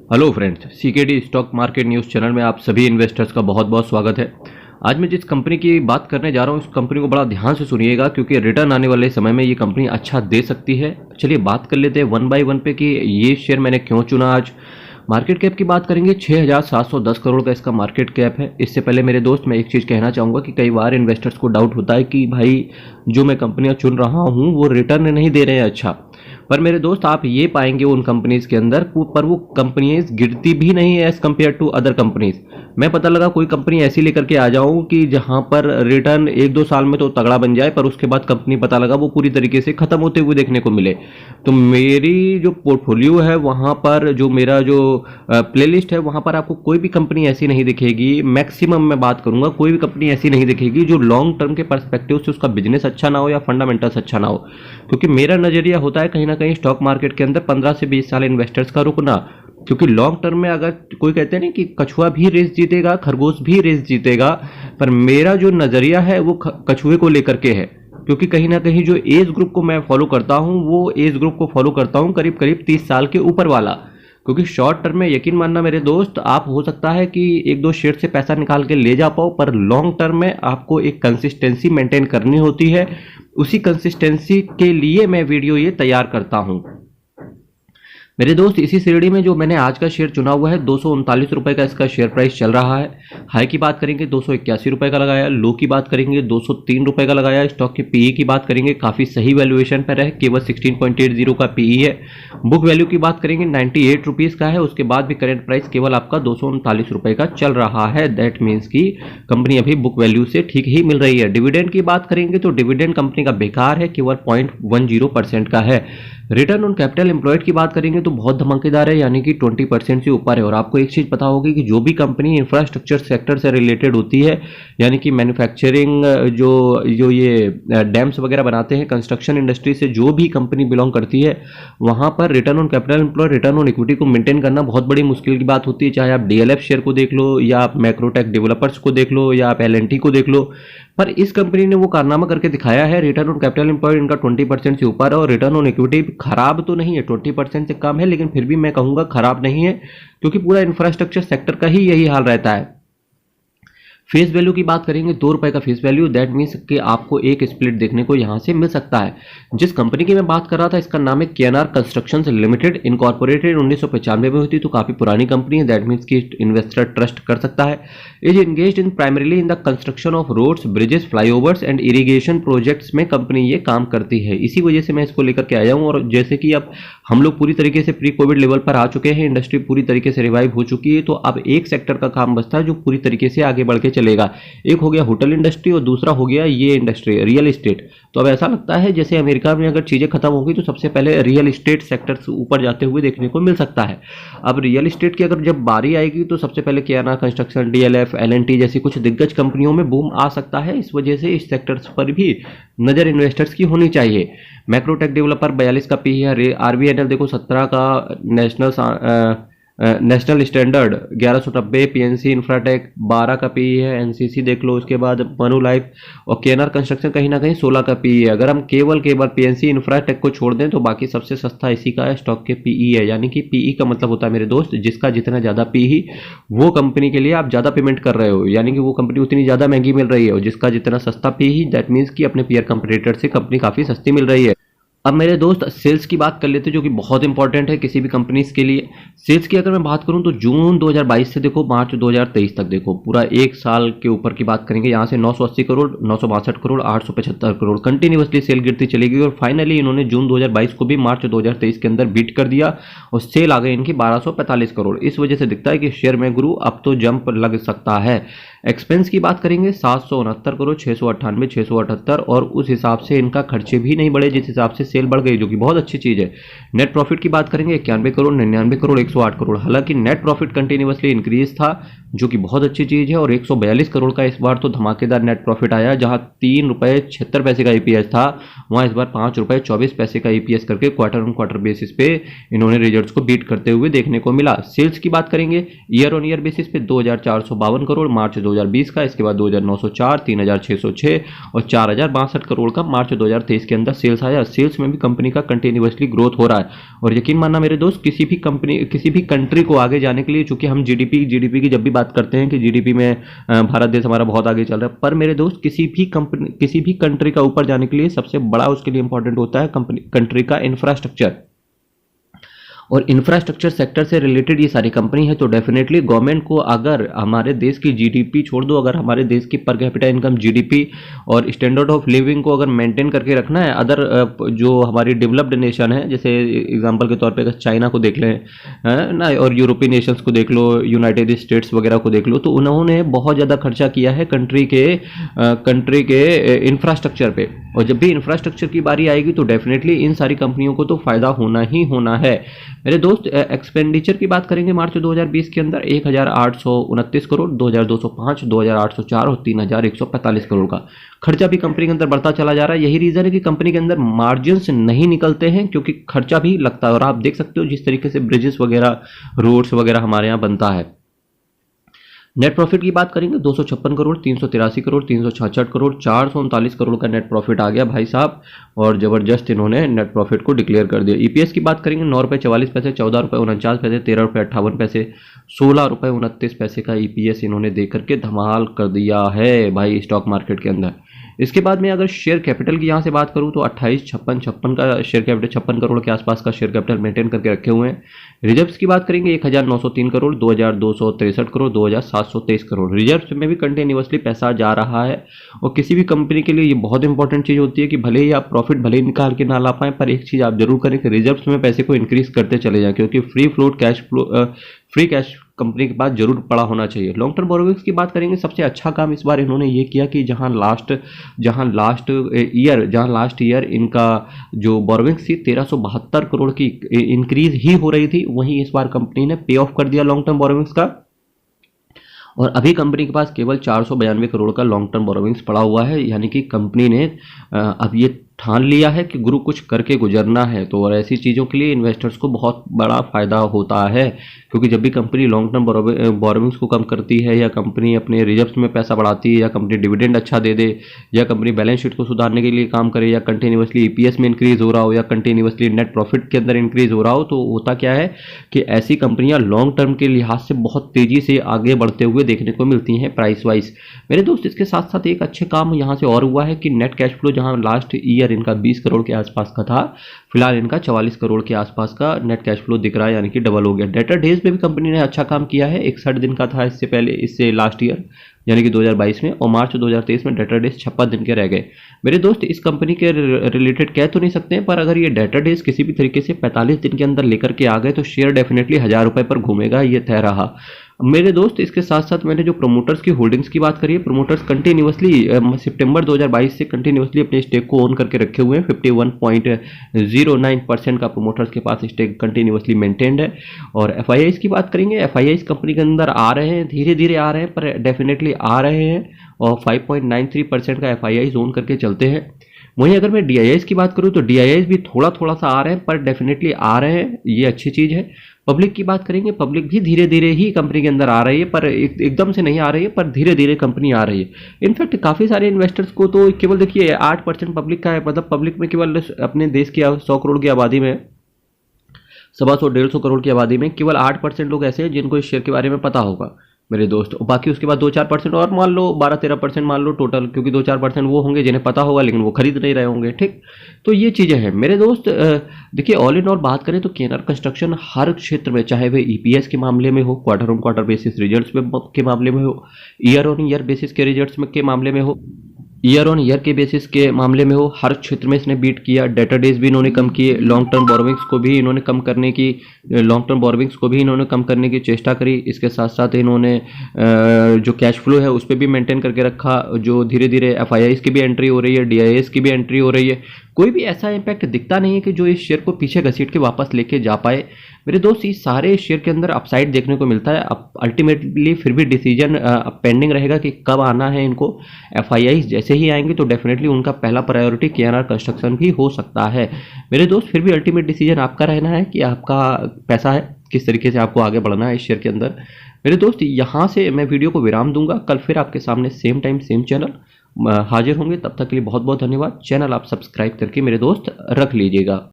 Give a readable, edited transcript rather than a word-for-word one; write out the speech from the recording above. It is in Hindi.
Hello friends, CKD stock market news channel में आप सभी इन्वेस्टर्स का बहुत बहुत स्वागत है। आज मैं जिस कंपनी की बात करने जा रहा हूँ उस कंपनी को बड़ा ध्यान से सुनिएगा, क्योंकि रिटर्न आने वाले समय में ये कंपनी अच्छा दे सकती है। चलिए बात कर लेते हैं वन बाय वन पे कि ये शेयर मैंने क्यों चुना। आज मार्केट कैप की बात करेंगे, 6,710 करोड़ का इसका मार्केट कैप है। इससे पहले मेरे दोस्त, मैं एक चीज़ कहना चाहूँगा कि कई बार इन्वेस्टर्स को डाउट होता है कि भाई जो मैं कंपनियां चुन रहा हूँ वो रिटर्न नहीं दे रहे हैं अच्छा। पर मेरे दोस्त, आप ये पाएंगे उन कंपनीज के अंदर पर वो कंपनीज गिरती भी नहीं है as compare to other companies. मैं पता लगा कोई कंपनी ऐसी लेकर के आ जाऊं कि जहां पर रिटर्न एक दो साल में तो तगड़ा बन जाए, पर उसके बाद कंपनी पता लगा वो पूरी तरीके से खत्म होते हुए देखने को मिले। तो मेरी जो पोर्टफोलियो है वहां पर, जो मेरा जो प्लेलिस्ट है वहां पर आपको कोई भी कंपनी ऐसी नहीं दिखेगी। मैक्सिमम मैं बात करूंगा, कोई भी कंपनी ऐसी नहीं दिखेगी जो लॉन्ग टर्म के पर्सपेक्टिव से उसका बिजनेस अच्छा ना हो या फंडामेंटल्स अच्छा ना हो। क्योंकि मेरा नजरिया होता है कहीं ना कहीं स्टॉक मार्केट के अंदर 15 से 20 साल इन्वेस्टर्स का रुकना। क्योंकि लॉन्ग टर्म में अगर कोई कहते हैं ना कि कछुआ भी रेस जीतेगा, खरगोश भी रेस जीतेगा, पर मेरा जो नजरिया है वो कछुए को लेकर के है। क्योंकि कहीं ना कहीं जो एज ग्रुप को मैं फॉलो करता हूं वो एज ग्रुप को फॉलो करता हूं करीब करीब 30 साल के ऊपर वाला। क्योंकि शॉर्ट टर्म में यकीन मानना मेरे दोस्त, आप हो सकता है कि एक दो शेयर से पैसा निकाल के ले जा पाओ, पर लॉन्ग टर्म में आपको एक कंसिस्टेंसी मेंटेन करनी होती है। उसी कंसिस्टेंसी के लिए मैं वीडियो ये तैयार करता हूं मेरे दोस्त। इसी श्रेणी में जो मैंने आज का शेयर चुना हुआ है, 239 रुपए का इसका शेयर प्राइस चल रहा है। हाई की बात करेंगे 281 रुपए का लगाया, लो की बात करेंगे 203 रुपए का लगाया। स्टॉक के पीई की बात करेंगे, काफी सही वैल्यूएशन पर है, केवल 16.80 का पीई है। बुक वैल्यू की बात करेंगे 98 रुपीज का है। उसके बाद भी करेंट प्राइस केवल आपका 239 रुपए का चल रहा है। दैट मीन्स की कंपनी अभी बुक वैल्यू से ठीक ही मिल रही है। डिविडेंड की बात करेंगे तो डिविडेंड कंपनी का बेकार है, केवल 0.10% का है। रिटर्न ऑन कैपिटल एम्प्लॉयड की बात करेंगे तो बहुत धमाकेदार है, यानी कि 20% से ऊपर है। और आपको एक चीज पता होगी कि जो भी कंपनी इंफ्रास्ट्रक्चर सेक्टर से रिलेटेड होती है, यानी कि मैन्युफैक्चरिंग, जो जो ये डैम्स वगैरह बनाते हैं, कंस्ट्रक्शन इंडस्ट्री से जो भी कंपनी बिलोंग करती है, वहां पर return on capital employed, return on equity को मेंटेन करना बहुत बड़ी मुश्किल की बात होती है। चाहे आप डीएलएफ शेयर को देख लो, या आप मैक्रोटेक डेवलपर्स को देख लो, या आप एलएनटी को देख लो, पर इस कंपनी ने वो कारनामा करके दिखाया है। रिटर्न ऑन कैपिटल एम्प्लॉयड इनका 20% से ऊपर है, और रिटर्न ऑन इक्विटी खराब तो नहीं है, 20% से कम है, लेकिन फिर भी मैं कहूंगा खराब नहीं है, क्योंकि पूरा इंफ्रास्ट्रक्चर सेक्टर का ही यही हाल रहता है। फेस वैल्यू की बात करेंगे, 2 रुपए का फेस वैल्यू। दैट मीन्स कि आपको एक स्प्लिट देखने को यहां से मिल सकता है। जिस कंपनी की मैं बात कर रहा था, इसका नाम है केएनआर कंस्ट्रक्शंस लिमिटेड। इनकॉर्पोरेटेड 1995 में हुई थी, तो काफी पुरानी कंपनी है। दैट मीन्स कि इन्वेस्टर ट्रस्ट कर सकता है। Is engaged in primarily in the construction of roads, bridges, flyovers and irrigation projects में कंपनी ये काम करती है। इसी वजह से मैं इसको लेकर के आया हूं। और जैसे कि अब हम लोग पूरी तरीके से प्री कोविड लेवल पर आ चुके हैं, इंडस्ट्री पूरी तरीके से रिवाइव हो चुकी है, तो अब एक सेक्टर का काम बचता है जो पूरी तरीके से आगे बढ़ के चलेगा। एक हो गया होटल इंडस्ट्री और दूसरा हो गया ये इंडस्ट्री, रियल एस्टेट। तो अब ऐसा लगता है जैसे अमेरिका में अगर चीजें खत्म होगी तो सबसे पहले रियल एस्टेट सेक्टर से ऊपर जाते हुए देखने को मिल सकता है। अब रियल एस्टेट की अगर जब बारी आएगी तो सबसे पहले केएनआर कंस्ट्रक्शन, डीएलएफ, एलएनटी जैसी कुछ दिग्गज कंपनियों में बूम आ सकता है। इस वजह से इस सेक्टर्स पर भी नजर इन्वेस्टर्स की होनी चाहिए। मैक्रोटेक डेवलपर 42 का पी है। आरबीएनएल देखो 17 का, नेशनल स्टैंडर्ड 1190, पीएनसी इंफ्राटेक 12 का पी है, एनसीसी देख लो, उसके बाद मनु लाइफ और केएनआर कंस्ट्रक्शन कहीं ना कहीं 16 का पी है। अगर हम केवल पीएनसी इंफ्राटेक को छोड़ दें तो बाकी सबसे सस्ता इसी का है, स्टॉक के पीई है। यानी कि पीई का मतलब होता है मेरे दोस्त, जिसका जितना ज्यादा पीई वो कंपनी के लिए आप ज्यादा पेमेंट कर रहे हो, यानी कि वो कंपनी उतनी ज्यादा महंगी मिल रही है। और जिसका जितना सस्ता पीई, दैट मीन्स कि अपने पीयर कंपटीटर से कंपनी काफी सस्ती मिल रही है। अब मेरे दोस्त सेल्स की बात कर लेते हैं, जो कि बहुत इंपॉर्टेंट है किसी भी कंपनीज के लिए। सेल्स की अगर मैं बात करूं तो जून 2022 से देखो मार्च 2023 तक देखो, पूरा एक साल के ऊपर की बात करेंगे। यहां से 980 करोड़, 962 करोड़, 875 करोड़ कंटिन्यूअसली सेल गिरती चलेगी। और फाइनली इन्होंने जून 2022 को भी मार्च 2023 के अंदर बीट कर दिया और सेल आ गई इनकी 1245 करोड़। इस वजह से दिखता है कि शेयर में गुरु अब तो जंप लग सकता है। एक्सपेंस की बात करेंगे 769 करोड़, 698, 678, और उस हिसाब से इनका खर्चे भी नहीं बढ़े जिस हिसाब से सेल बढ़ गई, जो कि बहुत अच्छी चीज है। नेट प्रॉफिट की बात करेंगे 91 करोड़, 99 करोड़, 108 करोड़। हालांकि नेट प्रॉफिट कंटिन्यूअसली इंक्रीज था, जो कि बहुत अच्छी चीज़ है। और 142 करोड़ का इस बार तो धमाकेदार नेट प्रॉफिट आया, जहां 3 रुपये 76 पैसे का ईपीएस था, वहां इस बार 5 रुपये 24 पैसे का ईपीएस करके क्वार्टर ऑन क्वार्टर बेसिस पे इन्होंने रिजल्ट्स को बीट करते हुए देखने को मिला। सेल्स की बात करेंगे ईयर ऑन ईयर बेसिस पे 2452 करोड़ मार्च 2020 का, इसके बाद 2904, 3606 और 4062 करोड़ का मार्च 2023 के अंदर सेल्स आया। सेल्स में भी कंपनी का कंटिन्यूअसली ग्रोथ हो रहा है। और यकीन मानना मेरे दोस्त, किसी भी कंपनी, किसी भी कंट्री को आगे जाने के लिए, चूंकि हम जीडीपी की जब भी बात करते हैं कि जीडीपी में भारत देश हमारा बहुत आगे चल रहा है, पर मेरे दोस्त किसी भी कंपनी, किसी भी कंट्री का ऊपर जाने के लिए सबसे बड़ा उसके लिए इंपॉर्टेंट होता है कंट्री का इंफ्रास्ट्रक्चर। और इंफ्रास्ट्रक्चर सेक्टर से रिलेटेड ये सारी कंपनी है। तो डेफिनेटली गवर्नमेंट को, अगर हमारे देश की जीडीपी छोड़ दो, अगर हमारे देश की पर कैपिटा इनकम, जीडीपी और स्टैंडर्ड ऑफ लिविंग को अगर मेंटेन करके रखना है, अदर जो हमारी डेवलप्ड नेशन है, जैसे एग्जांपल के तौर पे अगर चाइना को देख लें ना, और यूरोपियन नेशंस को देख लो, यूनाइटेड स्टेट्स वगैरह को देख लो, तो उन्होंने बहुत ज़्यादा खर्चा किया है कंट्री के इंफ्रास्ट्रक्चर पे। और जब भी इंफ्रास्ट्रक्चर की बारी आएगी तो डेफिनेटली इन सारी कंपनियों को तो फायदा होना ही होना है। मेरे दोस्त, एक्सपेंडिचर की बात करेंगे मार्च 2020 के अंदर 1829 करोड़, 2205, 2804 और 3145 करोड़ का खर्चा भी कंपनी के अंदर बढ़ता चला जा रहा है। यही रीजन है कि कंपनी के अंदर मार्जिन्स नहीं निकलते हैं, क्योंकि खर्चा भी लगता है। और आप देख सकते हो जिस तरीके से ब्रिजेस वगैरह, रोड्स वगैरह हमारे यहाँ बनता है। नेट प्रॉफिट की बात करेंगे 256 करोड़, 383 करोड़, 366 करोड़, 439 करोड़ का नेट प्रॉफिट आ गया भाई साहब। और जबरदस्त इन्होंने नेट प्रॉफिट को डिक्लेयर कर दिया। ईपीएस की बात करेंगे 9 रुपये 44 पैसे, 14 रुपये 49 पैसे, 13 रुपये 58 पैसे, 16 रुपये 29 पैसे का ईपीएस इन्होंने दे करके धमाल कर दिया है भाई स्टॉक मार्केट के अंदर। इसके बाद में अगर शेयर कैपिटल की यहाँ से बात करूँ तो 28 56 का शेयर कैपिटल, 56 करोड़ के आसपास का शेयर कैपिटल मेंटेन करके रखे हुए हैं। रिजर्व्स की बात करेंगे 1903 करोड़, 2263 करोड़, 2723 करोड़। रिजर्व्स में भी कंटिन्यूअसली पैसा जा रहा है। और किसी भी कंपनी के लिए ये बहुत इंपॉर्टेंट चीज़ होती है कि भले ही आप प्रॉफिट भले ही निकाल के ना ला पाएं, पर एक चीज़ आप जरूर करें कि रिजर्व्स में पैसे को इंक्रीज करते चले जाएं, क्योंकि फ्री कैश कंपनी के पास जरूर पड़ा होना चाहिए। लॉन्ग टर्म बोरोविंग्स की बात करेंगे, सबसे अच्छा काम इस बार इन्होंने ये किया कि जहां लास्ट ईयर इनका जो बोरोविंग्स थी 1372 करोड़ की इंक्रीज ही हो रही थी, वहीं इस बार कंपनी ने पे ऑफ कर दिया लॉन्ग टर्म बोरोविंग्स का। और अभी कंपनी के पास केवल 492 करोड़ का लॉन्ग टर्म बोरोविंग्स पड़ा हुआ है। यानी कि कंपनी ने अब ये ठान लिया है कि गुरु कुछ करके गुजरना है। तो और ऐसी चीज़ों के लिए इन्वेस्टर्स को बहुत बड़ा फायदा होता है, क्योंकि जब भी कंपनी लॉन्ग टर्म बोरोविंग्स को कम करती है, या कंपनी अपने रिजर्व्स में पैसा बढ़ाती है, या कंपनी डिविडेंड अच्छा दे दे, या कंपनी बैलेंस शीट को सुधारने के लिए काम करे, या कंटिन्यूअसली ईपीएस में इंक्रीज हो रहा हो, या कंटिन्यूअसली नेट प्रॉफिट के अंदर इंक्रीज हो रहा हो, तो होता क्या है कि ऐसी कंपनियां लॉन्ग टर्म के लिहाज से बहुत तेजी से आगे बढ़ते हुए देखने को मिलती हैं प्राइस वाइज। मेरे दोस्त, इसके साथ साथ एक अच्छे काम यहाँ से और हुआ है कि नेट कैश फ्लो, जहाँ लास्ट ईयर इनका 20 करोड़ के आसपास का था, फिलहाल इनका 44 करोड़ के आसपास का नेट कैश फ्लो दिख रहा है, यानी कि डबल हो गया। डेटर डेज में भी कंपनी ने अच्छा काम किया है। 61 दिन का था इससे लास्ट ईयर यानी कि 2022 में, और मार्च 2023 में डेटर डेज 56 दिन के रह गए। मेरे दोस्त, इस कंपनी के रिलेटेड कह तो नहीं सकते हैं, पर अगर ये डेटर डेज किसी भी तरीके से 45 दिन के अंदर लेकर के आ गए तो शेयर डेफिनेटली 1000 रुपये पर घूमेगा, ये तय रहा। मेरे दोस्त, इसके साथ साथ मैंने जो प्रमोटर्स की होल्डिंग्स की बात करी है, प्रमोटर्स कंटिन्यूअसली सितंबर 2022 से कंटिन्यूअसली अपने स्टेक को ओन करके रखे हुए हैं। 51.09% का प्रमोटर्स के पास स्टेक कंटिन्यूअसली मेंटेन्ड है। और एफआईआईज की बात करेंगे, एफआईआईज कंपनी के अंदर आ रहे हैं, धीरे धीरे आ रहे हैं, पर डेफिनेटली आ रहे हैं, और 5.93% का एफआईआईज ओन करके चलते हैं। वहीं अगर मैं डीआईआईज की बात करूं तो डीआईआईज भी थोड़ा थोड़ा सा आ रहे हैं, पर डेफिनेटली आ रहे हैं, ये अच्छी चीज़ है। पब्लिक की बात करेंगे, पब्लिक भी धीरे धीरे ही कंपनी के अंदर आ रही है, पर एकदम से नहीं आ रही है, पर धीरे धीरे कंपनी आ रही है। इनफैक्ट काफ़ी सारे इन्वेस्टर्स को तो केवल देखिए 8% पब्लिक का है, मतलब पब्लिक में केवल अपने देश की 100 करोड़ की आबादी में, 125-150 करोड़ की आबादी में केवल 8% लोग ऐसे हैं जिनको इस शेयर के बारे में पता होगा मेरे दोस्त। बाकी उसके बाद 2-4% और मान लो, 12-13% मान लो टोटल, क्योंकि 2-4% वो होंगे जिन्हें पता होगा लेकिन वो खरीद नहीं रहे होंगे। ठीक, तो ये चीज़ें हैं मेरे दोस्त। देखिए, ऑल इन ऑल बात करें तो केनर कंस्ट्रक्शन हर क्षेत्र में, चाहे वह ईपीएस के मामले में हो, quarter on quarter basis results के मामले में हो, ईयर ऑन ईयर बेसिस के रिजल्ट्स के मामले में हो, ईयर ऑन ईयर के बेसिस के मामले में हो, हर क्षेत्र में इसने बीट किया। डेटर डेज भी इन्होंने कम किए, लॉन्ग टर्म बोरोविंग्स को भी इन्होंने कम करने की चेष्टा करी। इसके साथ साथ इन्होंने जो कैश फ्लो है उस पर भी मेंटेन करके रखा। जो धीरे धीरे एफआईआईज की भी एंट्री हो रही है, डीआईएस की भी एंट्री हो रही है, कोई भी ऐसा इम्पैक्ट दिखता नहीं है कि जो इस शेयर को पीछे घसीट के वापस लेके जा पाए। मेरे दोस्त इस सारे शेयर के अंदर अपसाइड देखने को मिलता है। अब अल्टीमेटली फिर भी डिसीजन पेंडिंग रहेगा कि कब आना है इनको। एफआईआई जैसे ही आएंगे तो डेफिनेटली उनका पहला प्रायोरिटी केएनआर कंस्ट्रक्शन भी हो सकता है। मेरे दोस्त फिर भी अल्टीमेट डिसीजन आपका रहना है कि आपका पैसा है किस तरीके से आपको आगे बढ़ना है इस शेयर के अंदर। मेरे दोस्त यहाँ से मैं वीडियो को विराम दूंगा, कल फिर आपके सामने सेम टाइम सेम चैनल हाजिर होंगे। तब तक के लिए बहुत बहुत धन्यवाद। चैनल आप सब्सक्राइब करके मेरे दोस्त रख लीजिएगा।